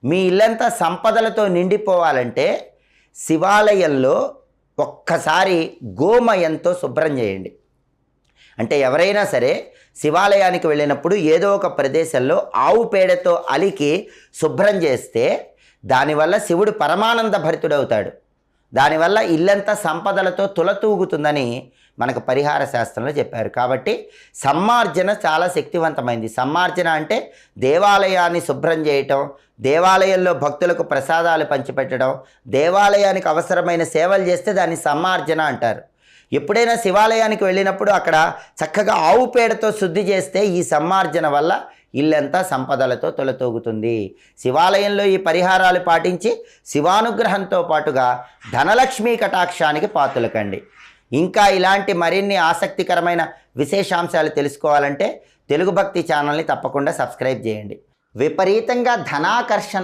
మీ ఇల్లంతా సంపదలతో నిండిపోవాలంటే శివాలయంలో ఒక్కసారి గోమయంతో శుభ్రం చేయండి. అంటే ఎవరైనా సరే శివాలయానికి వెళ్ళినప్పుడు ఏదో ఒక ప్రదేశంలో ఆవు పేడతో అలికి శుభ్రం చేస్తే దానివల్ల శివుడు పరమానంద భరితుడవుతాడు. దానివల్ల ఇల్లంతా సంపదలతో తులతూగుతుందని మనకు పరిహార శాస్త్రంలో చెప్పారు. కాబట్టి సమ్మార్జన చాలా శక్తివంతమైంది. సమ్మార్జన అంటే దేవాలయాన్ని శుభ్రం చేయటం, దేవాలయంలో భక్తులకు ప్రసాదాలు పంచిపెట్టడం, దేవాలయానికి అవసరమైన సేవలు చేస్తే దాన్ని సమ్మార్జన అంటారు. ఎప్పుడైనా శివాలయానికి వెళ్ళినప్పుడు అక్కడ చక్కగా ఆవు పేడతో శుద్ధి చేస్తే ఈ సమ్మార్జన వల్ల ఇల్లంతా సంపదలతో తొలతూగుతుంది. శివాలయంలో ఈ పరిహారాలు పాటించి శివానుగ్రహంతో పాటుగా ధనలక్ష్మీ కటాక్షానికి పాత్రలకండి. ఇంకా ఇలాంటి మరిన్ని ఆసక్తికరమైన విశేషాంశాలు తెలుసుకోవాలంటే తెలుగు భక్తి ఛానల్ని తప్పకుండా సబ్స్క్రైబ్ చేయండి. విపరీతంగా ధనాకర్షణ